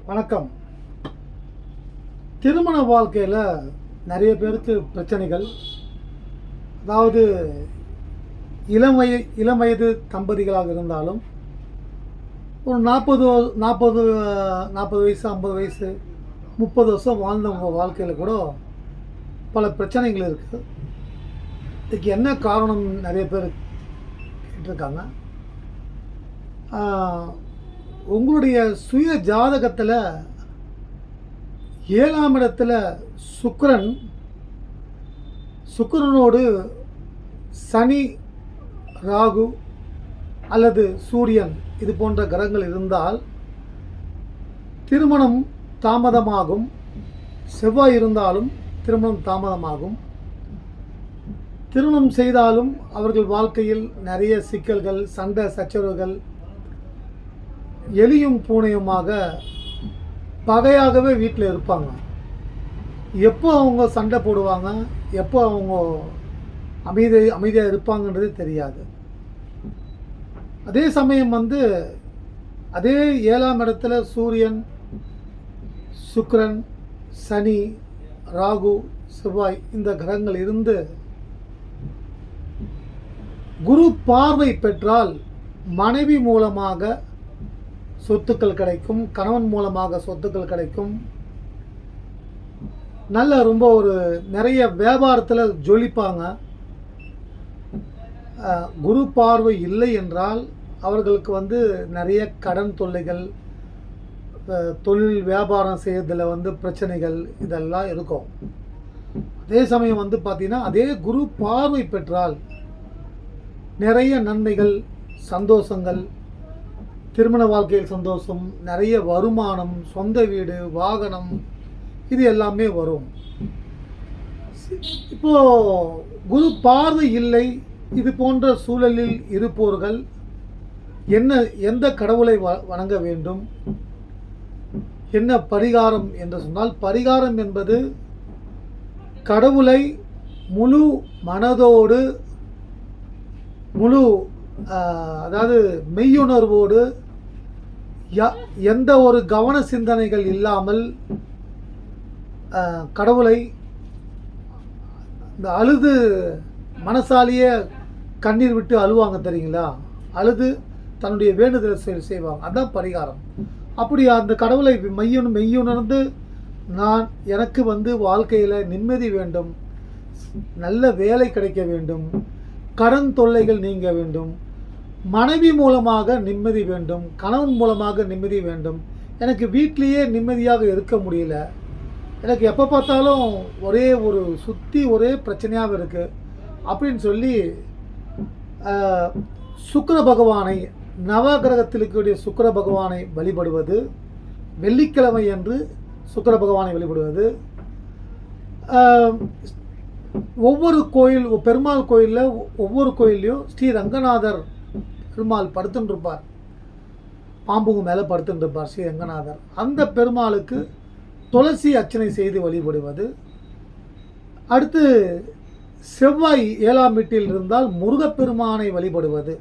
வணக்கம். திருமண வாழ்க்கையில் நிறைய பேருக்கு பிரச்சனைகள். அதாவது இளம் வயது தம்பதிகளாக இருந்தாலும் ஒரு 40 வயசு, 50 வயசு, 30 வருஷம் வாழ்ந்தவங்க வாழ்க்கையில் கூட பல பிரச்சனைகள் இருக்குது. இதுக்கு என்ன காரணம் நிறைய பேர் கேட்டிருக்காங்க. உங்களுடைய சுய ஜாதகத்தில் 7ஆம் இடத்துல சுக்கிரனோடு சனி, ராகு அல்லது சூரியன் இது போன்ற கிரகங்கள் இருந்தால் திருமணம் தாமதமாகும். செவ்வாய் இருந்தாலும் திருமணம் தாமதமாகும். திருமணம் செய்தாலும் அவர்கள் வாழ்க்கையில் நிறைய சிக்கல்கள், சண்டை சச்சரவுகள், எலியும் பூனையுமாக பகையாகவே வீட்டில் இருப்பாங்க. எப்போ அவங்க சண்டை போடுவாங்க, எப்போ அவங்க அமைதியாக இருப்பாங்கன்றது தெரியாது. அதே சமயம் அதே 7ஆம் இடத்துல சூரியன், சுக்கிரன், சனி, ராகு, செவ்வாய் இந்த கிரகங்கள் இருந்து குரு பார்வை பெற்றால் மனைவி மூலமாக சொத்துக்கள் கிடைக்கும், கணவன் மூலமாக சொத்துக்கள் கிடைக்கும். நல்ல ரொம்ப நிறைய வியாபாரத்தில் ஜொலிப்பாங்க. குரு பார்வை இல்லை என்றால் அவர்களுக்கு நிறைய கடன் தொல்லைகள், தொழில் வியாபாரம் செய்யறதில் பிரச்சனைகள் இதெல்லாம் இருக்கும். அதே சமயம் பார்த்திங்கன்னா அதே குரு பார்வை பெற்றால் நிறைய நன்மைகள், சந்தோஷங்கள், திருமண வாழ்க்கையில் சந்தோஷம், நிறைய வருமானம், சொந்த வீடு, வாகனம் இது எல்லாமே வரும். இப்போ குரு பார்வை இல்லை இது போன்ற சூழலில் இருப்பவர்கள் எந்த கடவுளை வணங்க வேண்டும், என்ன பரிகாரம் என்று சொன்னால், பரிகாரம் என்பது கடவுளை முழு மனதோடு, அதாவது மெய்யுணர்வோடு, எந்த ஒரு கவன சிந்தனைகள் இல்லாமல் கடவுளை இந்த அழுது மனசாலேயே கண்ணீர் விட்டு அழுவாங்க தெரியுங்களா, அழுது தன்னுடைய வேண்டுதலை செய்வாங்க. அதுதான் பரிகாரம். அப்படி அந்த கடவுளை மெய்யுணர்ந்து எனக்கு வாழ்க்கையில் நிம்மதி வேண்டும், நல்ல வேலை கிடைக்க வேண்டும், கடன் தொல்லைகள் நீங்க வேண்டும், மனைவி மூலமாக நிம்மதி வேண்டும், கணவன் மூலமாக நிம்மதி வேண்டும், எனக்கு வீட்டிலேயே நிம்மதியாக இருக்க முடியல, எனக்கு எப்போ பார்த்தாலும் சுற்றி ஒரே பிரச்சனையாக இருக்குது அப்படின்னு சொல்லி சுக்கிர பகவானை, நவகிரகத்தில் இருக்கக்கூடிய சுக்கிர பகவானை வழிபடுவது, வெள்ளிக்கிழமை என்று சுக்கிர பகவானை வழிபடுவது, ஒவ்வொரு கோயில், பெருமாள் கோயிலில் ஒவ்வொரு கோயில்லையும் ஸ்ரீ ரங்கநாதர் பெருமாள் படுத்துருப்பார், பாம்புங்க மேலே படுத்துருப்பார் ஸ்ரீ ரங்கநாதர். அந்த பெருமாளுக்கு துளசி அர்ச்சனை செய்து வழிபடுவது. அடுத்து செவ்வாய் 7ஆம் வீட்டில் இருந்தால் முருகப்பெருமானை வழிபடுவது,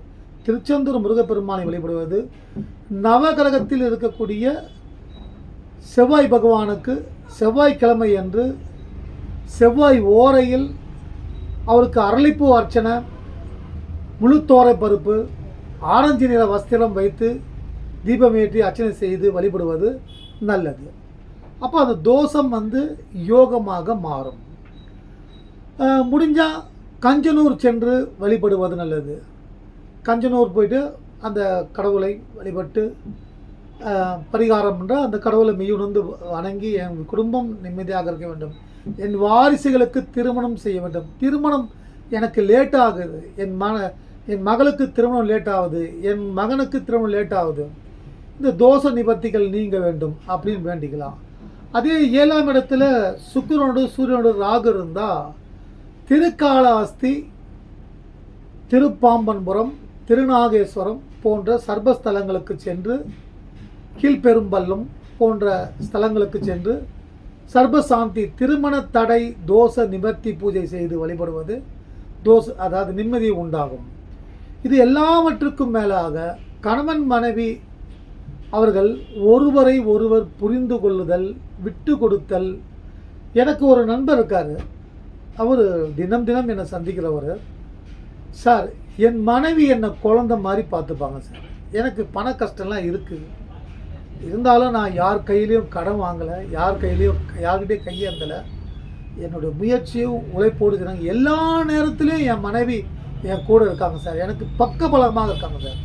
திருச்செந்தூர் முருகப்பெருமானை வழிபடுவது. நவகிரகத்தில் இருக்கக்கூடிய செவ்வாய் பகவானுக்கு செவ்வாய்க்கிழமை என்று செவ்வாய் ஓரையில் அவருக்கு அரளிப்பூ அர்ச்சனை, முழுத்தோரை பருப்பு, ஆரஞ்சு நிற வஸ்திரம் வைத்து தீபமேற்றி அர்ச்சனை செய்து வழிபடுவது நல்லது. அப்போ அந்த தோஷம் யோகமாக மாறும். முடிஞ்சால் கஞ்சனூர் சென்று வழிபடுவது நல்லது. கஞ்சனூர் போயிட்டு அந்த கடவுளை வழிபட்டு பரிகாரம் என்ற அந்த கடவுளை மெய்யுணர்ந்து வணங்கி என் குடும்பம் நிம்மதியாக இருக்க வேண்டும், என் வாரிசுகளுக்கு திருமணம் செய்ய வேண்டும், திருமணம் எனக்கு லேட் ஆகுது, என் மகளுக்கு திருமணம் லேட் ஆகுது, என் மகனுக்கு திருமணம் லேட் ஆகுது, இந்த தோஷ நிவர்த்திகள் நீங்க வேண்டும் அப்படின்னு வேண்டிக்கலாம். அதே 7ஆம் இடத்துல சுக்கிரனோடு சூரியனோடு ராகு இருந்தால் திருக்காளஹஸ்தி, திருப்பாம்பன்புரம், திருநாகேஸ்வரம் போன்ற சர்வஸ்தலங்களுக்கு சென்று, கீழ்பெரும்பள்ளம் போன்ற ஸ்தலங்களுக்கு சென்று சர்வசாந்தி, திருமண தடை தோஷ நிவர்த்தி பூஜை செய்து வழிபடுவது அதாவது நிம்மதி உண்டாகும். இது எல்லாவற்றுக்கும் மேலாக கணவன் மனைவி அவர்கள் ஒருவரை ஒருவர் புரிந்து கொள்ளுதல், விட்டு கொடுத்தல். எனக்கு ஒரு நண்பர் இருக்கார். அவர் தினம் தினம் என்னை சந்திக்கிறவர். சார், என் மனைவி என்னை குழந்த மாதிரி பார்த்துப்பாங்க சார். எனக்கு பண கஷ்டம்லாம் இருக்குது. இருந்தாலும் நான் யார் கையிலையும் கடன் வாங்கலை, யார்கிட்டையும் கையேந்தலை. என்னுடைய முயற்சியும் உழைப்போடு இருக்கிறாங்க. எல்லா நேரத்துலையும் என் மனைவி என் கூட இருக்காங்க சார். எனக்கு பக்கபலமாக இருக்காங்க சார்.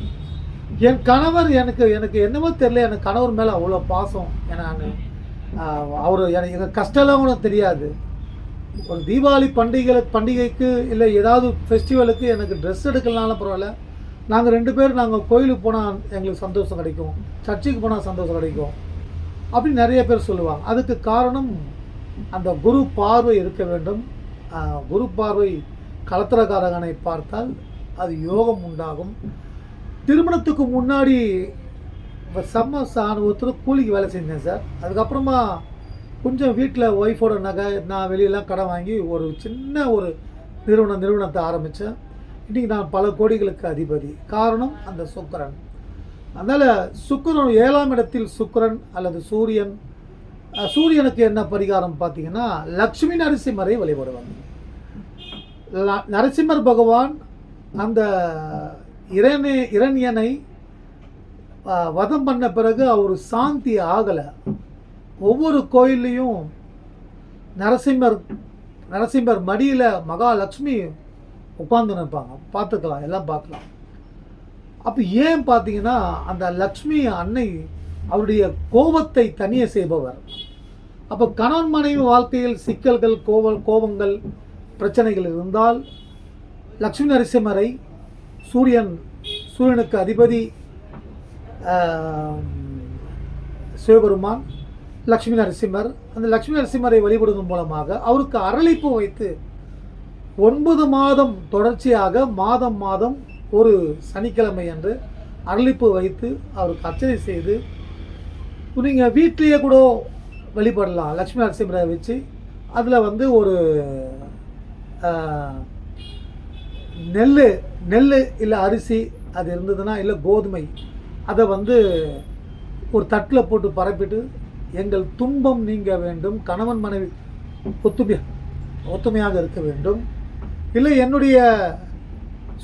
என் கணவர் எனக்கு என்னவோ தெரியல, எனக்கு கணவர் மேலே அவ்வளோ பாசம். நான் அவர் எனக்கு எங்கள் கஷ்டம்லாம் கூட தெரியாது. ஒரு தீபாவளி பண்டிகைக்கு இல்லை ஏதாவது ஃபெஸ்டிவலுக்கு எனக்கு ட்ரெஸ் எடுக்கலனாலும் பரவாயில்ல, நாங்கள் 2 பேரும் கோயிலுக்கு போனால் எங்களுக்கு சந்தோஷம் கிடைக்கும், சர்ச்சுக்கு போனால் சந்தோஷம் கிடைக்கும் அப்படின்னு நிறைய பேர் சொல்லுவாங்க. அதுக்கு காரணம் அந்த குரு பார்வை இருக்க வேண்டும். குரு பார்வை கலத்திரக்காரகனை பார்த்தால் அது யோகம் உண்டாகும். திருமணத்துக்கு முன்னாடி ஒருத்தர் கூலிக்கு வேலை செஞ்சேன் சார். அதுக்கப்புறமா கொஞ்சம் வீட்டில் ஒய்ஃபோட நகை, நான் வெளியெல்லாம் கடன் வாங்கி ஒரு சின்ன ஒரு நிறுவனத்தை ஆரம்பித்தேன். இன்றைக்கி நான் பல கோடிகளுக்கு அதிபதி. காரணம் அந்த சுக்கிரன். அதனால் சுக்கிரன் 7ஆம் இடத்தில் சுக்கிரன் அல்லது சூரியன். சூரியனுக்கு என்ன பரிகாரம் பார்த்தீங்கன்னா, லக்ஷ்மி நரசிம்மரை வழிபடுவாங்க. நரசிம்மர் பகவான் அந்த இரணியனை வதம் பண்ண பிறகு அவர் சாந்தி ஆகலை. ஒவ்வொரு கோயில்லையும் நரசிம்மர் மடியில் மகாலட்சுமி உட்கார்ந்து நிற்பாங்க. பார்த்துக்கலாம், எல்லாம் பார்க்கலாம். அப்போ ஏன் பார்த்தீங்கன்னா, அந்த லக்ஷ்மி அன்னை அவருடைய கோபத்தை தனிய செய்பவர். அப்போ கணவன் மனைவி வாழ்க்கையில் சிக்கல்கள், கோபங்கள், பிரச்சனைகள் இருந்தால் லக்ஷ்மி நரசிம்மரை, சூரியனுக்கு அதிபதி சிவபெருமான், லக்ஷ்மி நரசிம்மர், அந்த லக்ஷ்மி நரசிம்மரை வழிபடுவதன் மூலமாக அவருக்கு அரளிப்பூ வைத்து 9 மாதம் தொடர்ச்சியாக மாதம் ஒரு சனிக்கிழமை அன்று அரளிப்பூ வைத்து அவருக்கு அர்ச்சனை செய்து நீங்கள் வீட்டிலேயே கூட வழிபடலாம். லக்ஷ்மி நரசிம்மரை வச்சு அதில் ஒரு நெல் இல்லை அரிசி அது இருந்ததுன்னா, இல்லை கோதுமை, அதை ஒரு தட்டில் போட்டு பரப்பிட்டு, எங்கள் துன்பம் நீங்க வேண்டும், கணவன் மனைவி ஒத்துமையாக இருக்க வேண்டும், இல்லை என்னுடைய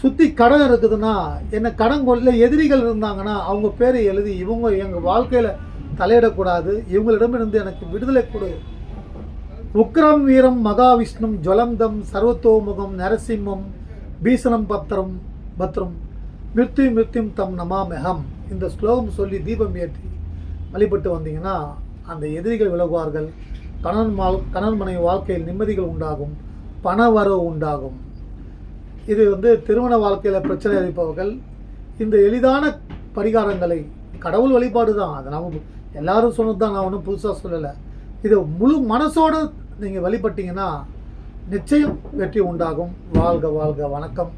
சுற்றி கடன் இருக்குதுன்னா, என்ன கடன் கொள்ள எதிரிகள் இருந்தாங்கன்னா அவங்க பேரை எழுதி, இவங்க எங்கள் வாழ்க்கையில் தலையிடக்கூடாது, இவங்களிடமிருந்து எனக்கு விடுதலை கொடு. உக்ரம் வீரம் மகாவிஷ்ணும் ஜுவலந்தம் சர்வத்தோமுகம் நரசிம்மம் பீசனம் பத்ரம் மிருத்யும் தம் நமாமெஹம். இந்த ஸ்லோகம் சொல்லி தீபம் ஏற்றி வழிபட்டு வந்தீங்கன்னா அந்த எதிரிகள் விலகுவார்கள். கணவன் மனைவி வாழ்க்கையில் நிம்மதிகள் உண்டாகும், பண வரவு உண்டாகும். இது திருமண வாழ்க்கையில் பிரச்சனை இருப்பவர்கள் இந்த எளிதான பரிகாரங்களை, கடவுள் வழிபாடு தான், அதை நாம் எல்லாரும் சொன்னது தான், நான் ஒன்றும் புதுசாக சொல்லலை. இதை முழு மனசோடு நீங்கள் வழிபட்டீங்கன்னா நிச்சயம் வெற்றி உண்டாகும். வாழ்க வாழ்க. வணக்கம்.